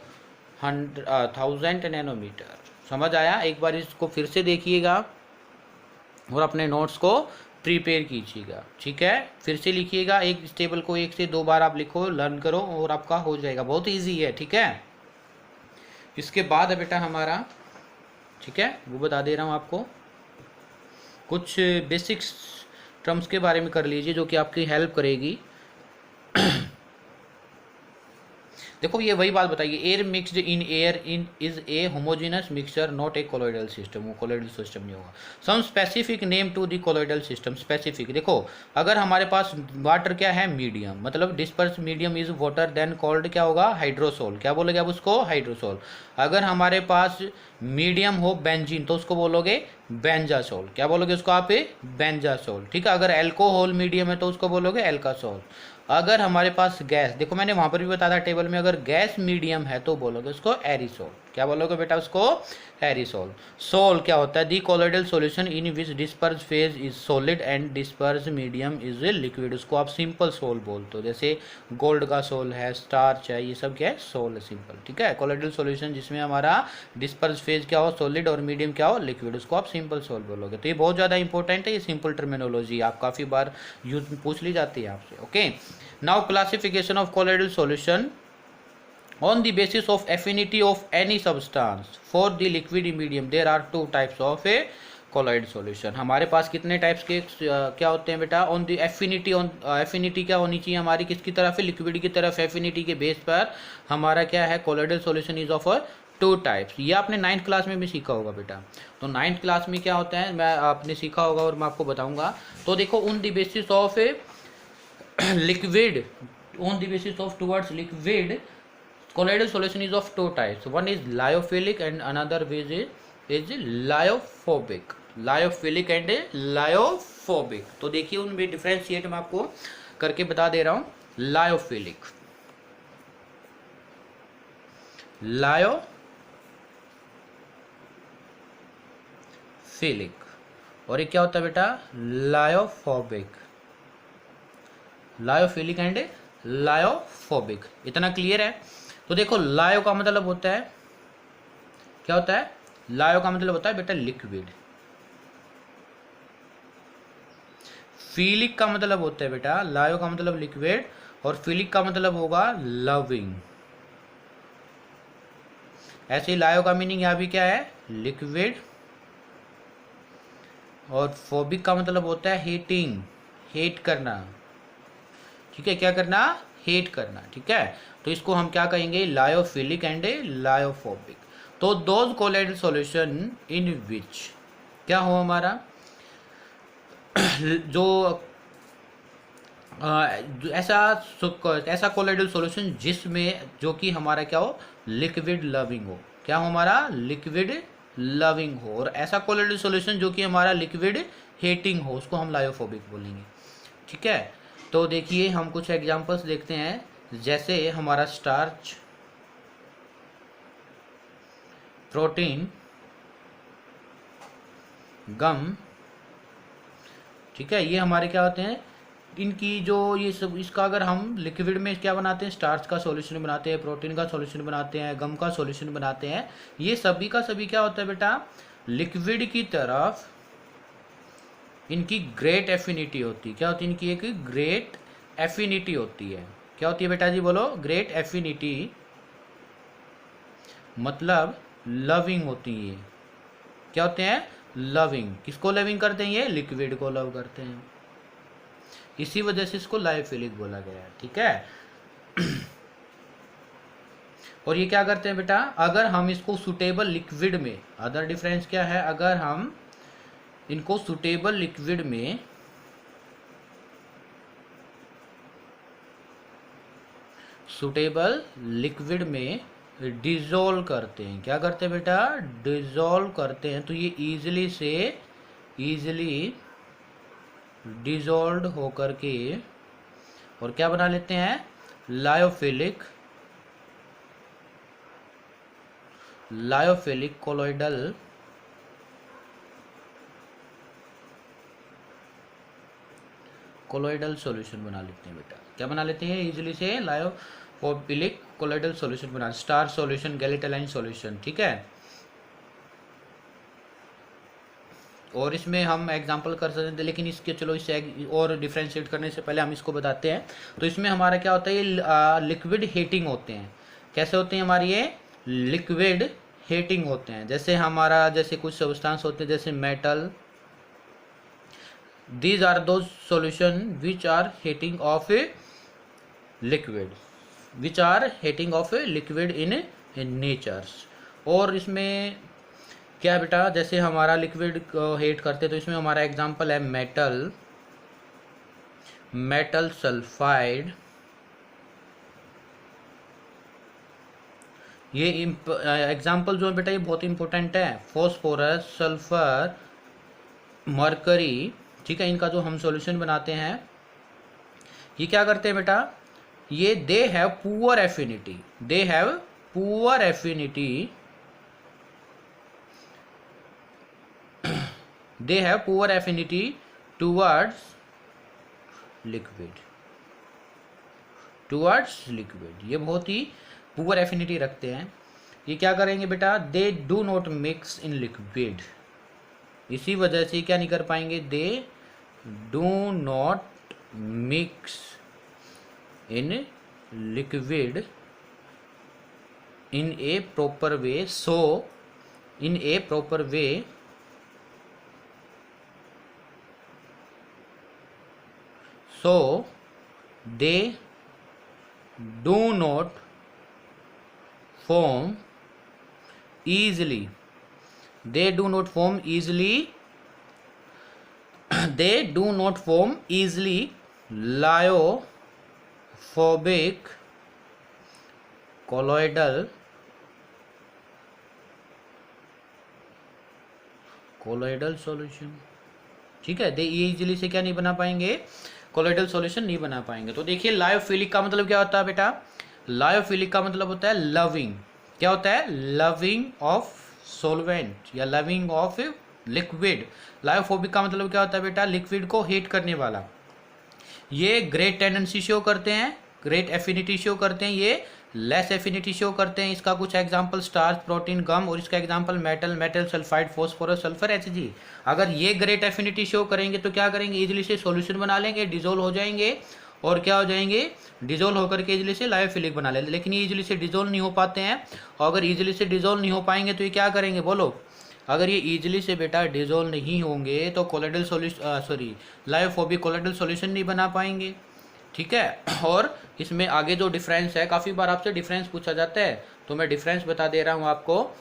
1000 नैनोमीटर। समझ आया, एक बार इसको फिर से देखिएगा और अपने नोट्स को प्रिपेयर कीजिएगा, ठीक है। फिर से लिखिएगा, एक इस टेबल को 1 से 2 बार आप लिखो, लर्न करो और आपका हो जाएगा, बहुत इजी है, ठीक है। इसके बाद है बेटा हमारा, ठीक है, वो बता दे रहा हूँ आपको, कुछ बेसिक्स टर्म्स के बारे में कर लीजिए जो कि आपकी हेल्प करेगी। देखो ये वही बात बताइए, air mixed in air in is a homogeneous mixture not a colloidal system, वो कोलोइडल सिस्टम नहीं होगा। Some specific name to the colloidal system, specific, देखो अगर हमारे पास वाटर क्या है, मीडियम, मतलब disperse medium is water, then called क्या होगा, हाइड्रोसोल, क्या बोलोगे आप उसको, हाइड्रोसोल। अगर हमारे पास मीडियम हो बेंजीन तो उसको बोलोगे बेंजासोल, क्या बोलोगे उसको आप, बेंजासोल, ठीक है। अगर एल्कोहल मीडियम है तो उसको बोलोगे एल्कासोल। अगर हमारे पास गैस, देखो मैंने वहां पर भी बताया था टेबल में, अगर गैस मीडियम है तो बोलोगे उसको एरिसोल, क्या बोलोगे बेटा उसको, एरिसोल। सोल क्या होता है, the colloidal solution in which disperse phase is solid and disperse medium is liquid, उसको आप सिंपल सोल बोलते हो। जैसे गोल्ड का सोल है, स्टार्च है, ये सब क्या है, सोल है, सिंपल, ठीक है। कोलोइडल सॉल्यूशन जिसमें हमारा डिस्पर्स फेज क्या हो, सॉलिड, और मीडियम क्या हो, लिक्विड, उसको आप सिंपल सोल बोलोगे। तो ये बहुत ज़्यादा इंपॉर्टेंट है, ये सिंपल टर्मिनोलॉजी आप काफ़ी बार यूज पूछ ली जाती है आपसे, okay. Now classification of colloidal solution on the basis of affinity of any substance for the liquid medium there are 2 types of a colloid solution। हमारे पास कितने टाइप्स के क्या होते हैं बेटा, on the affinity, on affinity क्या होनी चाहिए हमारी, किसकी तरफ है, लिक्विड की तरफ। एफिनिटी के बेस पर हमारा क्या है, colloidal solution is of 2 types. ये आपने 9th क्लास में भी सीखा होगा बेटा। तो 9th क्लास में क्या होता है, मैं आपने सीखा होगा और मैं आपको बताऊंगा। तो देखो on the basis of a liquid, on the basis of towards liquid, colloidal solution is of 2 types, one is lyophilic and another is lyophobic, lyophilic and lyophobic। तो देखिए उनमें डिफरेंशिएट मैं आपको करके बता दे रहा हूँ। लायोफिलिक, लायोफिलिक, और ये क्या होता है बेटा, लायोफोबिक, लायोफिलिक एंड लायोफोबिक। इतना क्लियर है। तो देखो लायो का मतलब होता है, क्या होता है, लायो का मतलब होता है बेटा लिक्विड। फीलिक का मतलब होता है बेटा, लायो का मतलब लिक्विड और फीलिक का मतलब होगा लविंग। ऐसे ही लायो का मीनिंग यहां भी क्या है, लिक्विड, और फोबिक का मतलब होता है हेटिंग, हेट करना, ठीक है, क्या करना, हेट करना, ठीक है। तो इसको हम क्या कहेंगे, लायोफिलिक एंड लायोफोबिक। तो दोज कोलोइडल सॉल्यूशन इन विच क्या हो हमारा जो ऐसा कोलोइडल सॉल्यूशन जिसमें जो कि हमारा क्या हो, लिक्विड लविंग हो, क्या हो हमारा, लिक्विड लविंग हो, और ऐसा कोलोइडल सॉल्यूशन जो कि हमारा लिक्विड हेटिंग हो उसको हम लायोफोबिक बोलेंगे। ठीक है, तो देखिए हम कुछ एग्जांपल्स देखते हैं, जैसे हमारा स्टार्च, प्रोटीन, गम, ठीक है, ये हमारे क्या होते हैं, इनकी जो ये सब, इसका अगर हम लिक्विड में क्या बनाते हैं, स्टार्च का सॉल्यूशन बनाते हैं, प्रोटीन का सॉल्यूशन बनाते हैं, गम का सॉल्यूशन बनाते हैं, ये सभी का सभी क्या होता है बेटा, लिक्विड की तरफ इनकी ग्रेट एफिनिटी होती है। क्या होती है इनकी, एक ग्रेट एफिनिटी होती है। क्या होती है बेटा जी, बोलो, ग्रेट एफिनिटी, मतलब लविंग होती है। क्या होते हैं, लविंग। किसको लविंग करते हैं, ये लिक्विड को लव करते हैं, इसी वजह से इसको लायोफिलिक बोला गया है। ठीक है, और ये क्या करते हैं बेटा, अगर हम इसको सुटेबल लिक्विड में, अदर डिफरेंस क्या है, अगर हम इनको सुटेबल लिक्विड में डिजोल्व करते हैं, क्या करते हैं बेटा, डिजोल्व करते हैं, तो ये इजीली डिजोल्व होकर के और क्या बना लेते हैं, लायोफिलिक कोलोइडल सॉल्यूशन बना लेते हैं बेटा। क्या बना लेते हैं, इजीली से लायोफिलिक कोलोइडल सॉल्यूशन बना, स्टार सॉल्यूशन, गैलेटेलाइन सॉल्यूशन। ठीक है, और इसमें हम एग्जांपल कर सकते हैं, लेकिन इसके चलो इससे और डिफ्रेंशिएट करने से पहले हम इसको बताते हैं। तो इसमें हमारा क्या होता है, ये लिक्विड हीटिंग होते हैं। कैसे होते हैं हमारे ये लिक्विड हीटिंग होते हैं, जैसे हमारा, जैसे कुछ सब्सटेंस होते हैं, जैसे metal, these are those solution which are heating of a liquid, in natures. और इसमें क्या बेटा, जैसे हमारा लिक्विड हीट करते तो इसमें हमारा एग्जांपल है मेटल सल्फाइड, ये एग्जांपल जो है बेटा ये बहुत इंपॉर्टेंट है, फॉस्फोरस, सल्फर, मरकरी। ठीक है, इनका जो हम सॉल्यूशन बनाते हैं, ये क्या करते हैं बेटा, ये they have poor affinity towards liquid, ये बहुत ही पुअर एफिनिटी रखते हैं। ये क्या करेंगे बेटा, they do not mix in liquid, इसी वजह से क्या नहीं कर पाएंगे, they do not mix in liquid in A proper way, so they do not form easily, they do not form easily lyophobic colloidal solution. ठीक है, दे इजीली से क्या नहीं बना पाएंगे, कोलोइडल सॉल्यूशन नहीं बना पाएंगे। तो देखिए लायोफिलिक का मतलब क्या होता है बेटा, लायोफिलिक का मतलब होता है लविंग। क्या होता है, लविंग ऑफ सॉल्वेंट या लविंग ऑफ लिक्विड। लायोफोबिक का मतलब क्या होता है बेटा, लिक्विड को हीट करने वाला। ये ग्रेट टेंडेंसी शो करते हैं, ग्रेट एफिनिटी शो करते हैं, ये लेस एफिनिटी शो करते हैं। इसका कुछ एग्जांपल स्टार्च, प्रोटीन, गम, और इसका example metal sulphide, phosphorus, sulphur, Hg। अगर ये ग्रेट एफिनिटी शो करेंगे तो क्या करेंगे, इजीली से सॉल्यूशन बना लेंगे, डिजोल्व हो जाएंगे, और क्या हो जाएंगे, डिजोल्व होकर के इजीली से लायोफिलिक बना लेंगे। लेकिन ये इजीली से डिजोल्व नहीं हो पाते हैं, और अगर इजीली से डिजोल्व नहीं हो पाएंगे तो ये क्या करेंगे, बोलो, अगर ये इजीली से बेटा डिजोल्व नहीं होंगे तो colloidal solution lyophobic colloidal solution नहीं बना पाएंगे। ठीक है, और इसमें आगे जो डिफरेंस है, काफ़ी बार आपसे डिफरेंस पूछा जाता है, तो मैं डिफरेंस बता दे रहा हूँ आपको।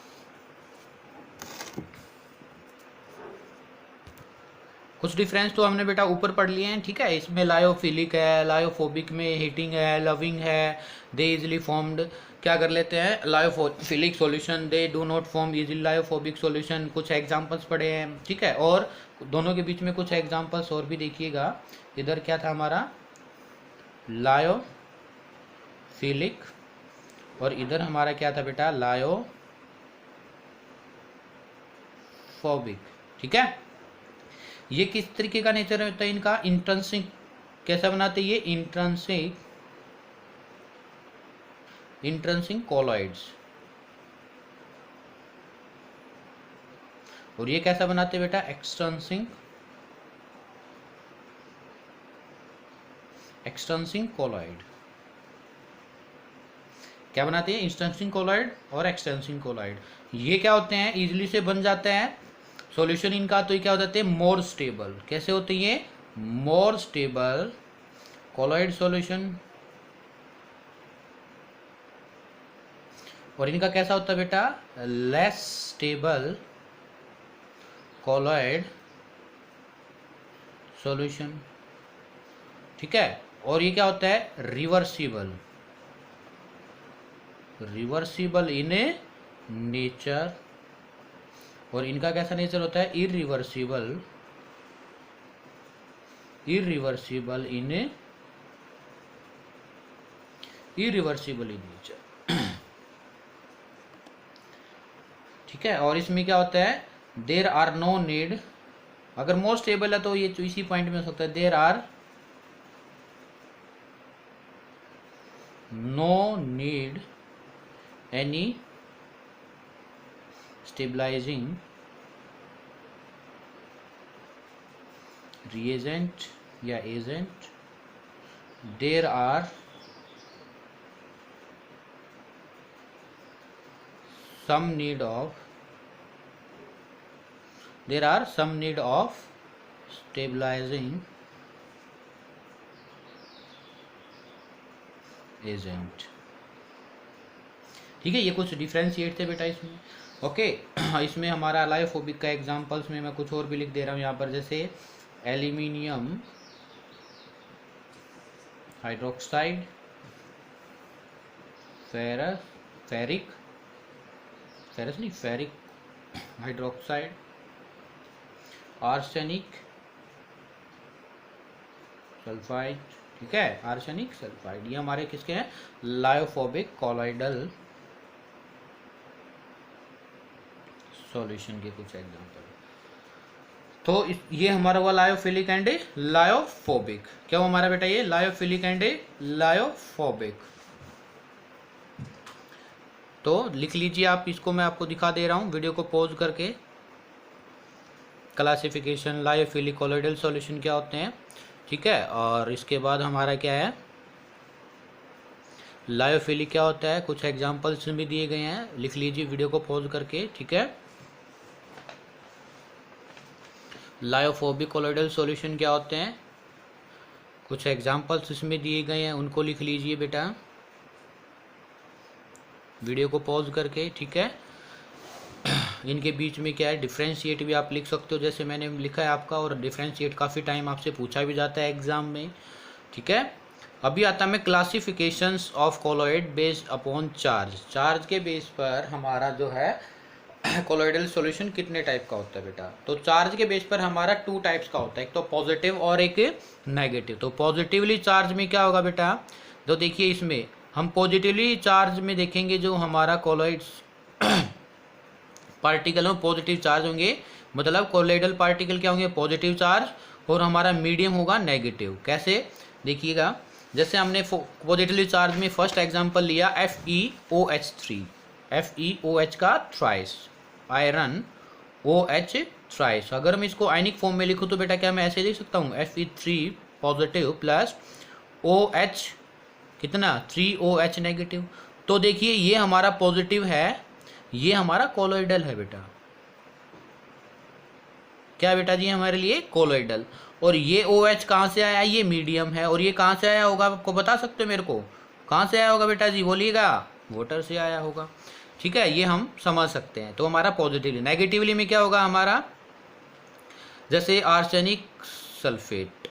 कुछ डिफरेंस तो हमने बेटा ऊपर पढ़ लिए हैं, ठीक है। इसमें लायोफिलिक है, लायोफोबिक में हीटिंग है, लविंग है, दे इजिली फॉर्म्ड। क्या कर लेते हैं, lyophilic solution they do not form easily lyophobic solution, कुछ एग्जांपल्स पढ़े हैं, ठीक है। और दोनों के बीच में कुछ एग्जांपल्स और भी देखिएगा। इधर क्या था हमारा, लायोफिलिक, और इधर हमारा क्या था बेटा, लायोफोबिक, ठीक है। ये किस तरीके का नेचर होता है इनका, इंट्रिंसिक। कैसा बनाते हैं ये, इंट्रिंसिक कॉलॉइड्स। और ये कैसा बनाते हैं बेटा, एक्सट्रिंसिक कॉलॉइड। क्या बनाते हैं, इंट्रिंसिक कॉलॉइड और एक्सट्रिंसिक कॉलॉइड। ये क्या होते हैं, इजीली से बन जाता है सॉल्यूशन इनका। तो ये क्या हो जाते हैं, मोर स्टेबल। कैसे होते हैं ये, मोर स्टेबल कॉलॉइड सॉल्यूशन। और इनका कैसा होता है बेटा, लेस स्टेबल कॉलॉइड सॉल्यूशन, ठीक है। और ये क्या होता है, रिवर्सिबल इन नेचर। और इनका कैसा नेचर होता है, इरिवर्सिबल इन नेचर, ठीक है। और इसमें क्या होता है, देर आर नो नीड, अगर मोर स्टेबल है तो ये इसी पॉइंट में हो सकता है, there are no need any stabilizing reagent या agent, there are some need of stabilizing agent, ठीक है। ये कुछ डिफ्रेंशिएट थे बेटा इसमें, ओके। इसमें हमारा लायोफोबिक का एग्जांपल्स में मैं कुछ और भी लिख दे रहा हूँ यहाँ पर, जैसे aluminium hydroxide, ferric hydroxide, arsenic sulphide, ठीक है, आर्सेनिक सल्फाइड। ये हमारे किसके हैं, लायोफोबिक कॉलॉइडल सॉल्यूशन के कुछ एग्जांपल। तो ये हमारा हुआ लायोफिलिक एंड लायोफोबिक। क्या हुआ हमारा बेटा, ये लायोफिलिक एंड लायोफोबिक। तो लिख लीजिए आप, इसको मैं आपको दिखा दे रहा हूं वीडियो को पॉज करके। क्लासिफिकेशन, लायोफिलिक कॉलॉइडल सॉल्यूशन क्या होते हैं, ठीक है। और इसके बाद हमारा क्या है, लायोफिलिक क्या होता है, कुछ एग्जांपल्स भी दिए गए हैं, लिख लीजिए वीडियो को पॉज करके, ठीक है। लायोफोबिक कॉलॉइडल सॉल्यूशन क्या होते हैं, कुछ एग्जांपल्स इसमें दिए गए हैं, उनको लिख लीजिए बेटा वीडियो को पॉज करके, ठीक है। इनके बीच में क्या है, डिफरेंशिएट भी आप लिख सकते हो, जैसे मैंने लिखा है आपका। और डिफरेंशिएट काफ़ी टाइम आपसे पूछा भी जाता है एग्जाम में, ठीक है। अभी आता है classifications of colloid based upon charge के बेस पर हमारा जो है कॉलॉइडल सॉल्यूशन कितने टाइप का होता है बेटा। तो चार्ज के बेस पर हमारा 2 टाइप्स का होता है, एक तो पॉजिटिव और एक नेगेटिव। तो पॉजिटिवली चार्ज में क्या होगा बेटा, तो देखिए इसमें हम पॉजिटिवली चार्ज में देखेंगे, जो हमारा कॉलॉइड्स पार्टिकल में पॉजिटिव चार्ज होंगे, मतलब कॉलॉइडल पार्टिकल क्या होंगे, पॉजिटिव चार्ज, और हमारा मीडियम होगा नेगेटिव। कैसे देखिएगा, जैसे हमने पॉजिटिवली चार्ज में फर्स्ट एग्जांपल लिया FeOH3, FeOH का थ्राइस, आयरन OH थ्राइस। अगर मैं इसको आयनिक फॉर्म में लिखूं तो बेटा क्या मैं ऐसे लिख सकता हूँ, Fe3 पॉजिटिव प्लस OH कितना 3OH नेगेटिव। तो देखिए ये हमारा पॉजिटिव है, ये हमारा कॉलॉइडल है बेटा। क्या बेटा जी, हमारे लिए कॉलॉइडल। और ये OH कहाँ से आया, ये मीडियम है। और ये कहाँ से आया होगा, आपको बता सकते हो मेरे को, कहाँ से आया होगा बेटा जी, बोलिएगा, वाटर से आया होगा, ठीक है। ये हम समझ सकते हैं। तो हमारा पॉजिटिवली। नेगेटिवली में क्या होगा हमारा, जैसे आर्सेनिक सल्फेट,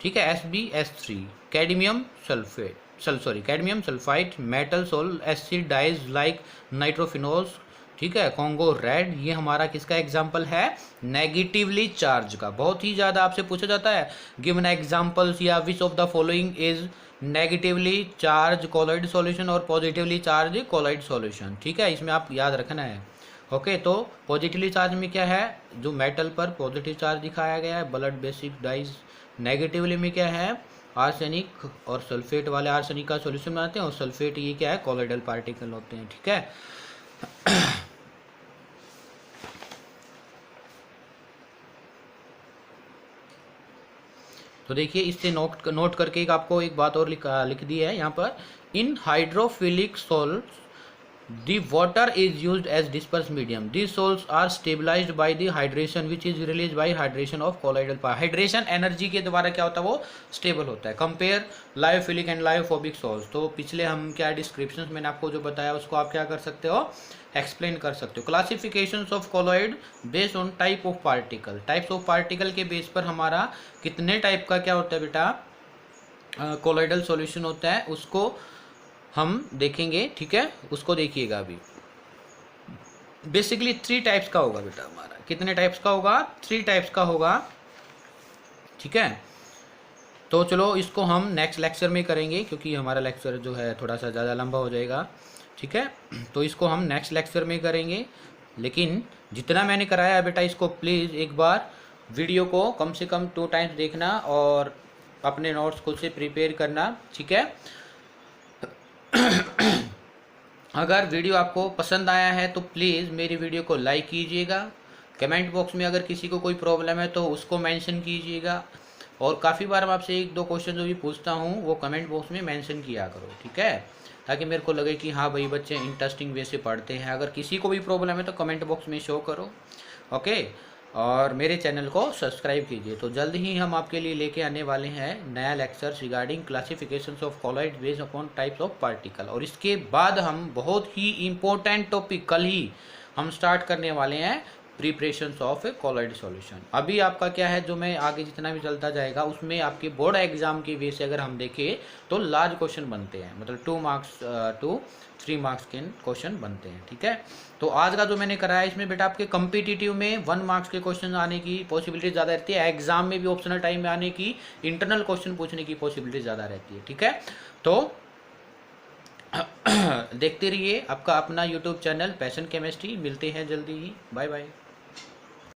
ठीक है, SbS3, cadmium sulphate, cadmium sulphide, metal sol acid dyes like nitrophenols, ठीक है, कॉन्गो रेड, ये हमारा किसका एग्जाम्पल है, नेगेटिवली चार्ज का। बहुत ही ज़्यादा आपसे पूछा जाता है, गिवन एग्जाम्पल्स या which of the following is negatively charge colloid solution और पॉजिटिवली चार्ज कोलॉइड सॉल्यूशन, ठीक है, इसमें आप याद रखना है। ओके, तो पॉजिटिवली चार्ज में क्या है, जो मेटल पर पॉजिटिव चार्ज दिखाया गया है, ब्लड बेसिक डाइज। नेगेटिवली में क्या है, आर्सेनिक और सल्फेट वाले आर्सेनिक का सॉल्यूशन बनाते हैं, और सल्फेट ये क्या है, कोलॉइडल पार्टिकल होते हैं, ठीक है। तो देखिए, इससे नोट करके एक आपको एक बात और लिख दी है यहाँ पर, in hydrophilic salts the water is used as disperse medium. These salts are stabilized by the hydration which is released by hydration of colloidal part. Hydration energy के द्वारा क्या होता है, वो स्टेबल होता है। Compare lyophilic and lyophobic salts. तो पिछले हम क्या डिस्क्रिप्शन मैंने आपको जो बताया उसको आप क्या कर सकते हो, एक्सप्लेन कर सकते हो। Classifications of colloid based on type of particle. Types of particle के बेस पर हमारा कितने टाइप का क्या होता है बेटा, कोलॉइडल सॉल्यूशन होता है, उसको हम देखेंगे, ठीक है, उसको देखिएगा। अभी बेसिकली 3 टाइप्स का होगा बेटा हमारा। कितने टाइप्स का होगा, 3 टाइप्स का होगा, ठीक है। तो चलो इसको हम नेक्स्ट लेक्चर में करेंगे, क्योंकि हमारा लेक्चर जो है थोड़ा सा ज़्यादा लंबा हो जाएगा, ठीक है। तो इसको हम नेक्स्ट लेक्चर में करेंगे, लेकिन जितना मैंने कराया है बेटा, इसको प्लीज़ एक बार वीडियो को कम से कम 2 टाइम्स देखना और अपने नोट्स खुद से प्रिपेयर करना, ठीक है। अगर वीडियो आपको पसंद आया है तो प्लीज़ मेरी वीडियो को लाइक कीजिएगा। कमेंट बॉक्स में अगर किसी को कोई प्रॉब्लम है तो उसको मेंशन कीजिएगा, और काफ़ी बार मैं आपसे 1-2 क्वेश्चन जो भी पूछता हूँ वो कमेंट बॉक्स में मेंशन किया करो, ठीक है, ताकि मेरे को लगे कि हाँ भाई बच्चे इंटरेस्टिंग वे से पढ़ते हैं। अगर किसी को भी प्रॉब्लम है तो कमेंट बॉक्स में शो करो, ओके। और मेरे चैनल को सब्सक्राइब कीजिए। तो जल्द ही हम आपके लिए लेके आने वाले हैं नया lecture regarding classifications of colloid based upon types of particle, और इसके बाद हम बहुत ही इम्पोर्टेंट टॉपिक कल ही हम स्टार्ट करने वाले हैं, preparations of A colloid solution. अभी आपका क्या है, जो मैं आगे जितना भी चलता जाएगा उसमें आपके बोर्ड एग्जाम के वे से अगर हम देखें तो लार्ज क्वेश्चन बनते हैं, मतलब 2 मार्क्स टू 3 मार्क्स के क्वेश्चन बनते हैं, ठीक है। तो आज का जो मैंने कराया इसमें बेटा आपके कम्पिटिटिव में 1 मार्क्स के क्वेश्चन आने की पॉसिबिलिटी ज़्यादा रहती है, एग्जाम में भी ऑप्शनल टाइम में आने की, इंटरनल क्वेश्चन पूछने की पॉसिबिलिटी ज़्यादा रहती है, ठीक है। तो देखते रहिए आपका अपना यूट्यूब चैनल पैशन केमिस्ट्री। मिलते हैं जल्दी ही, बाय बाय।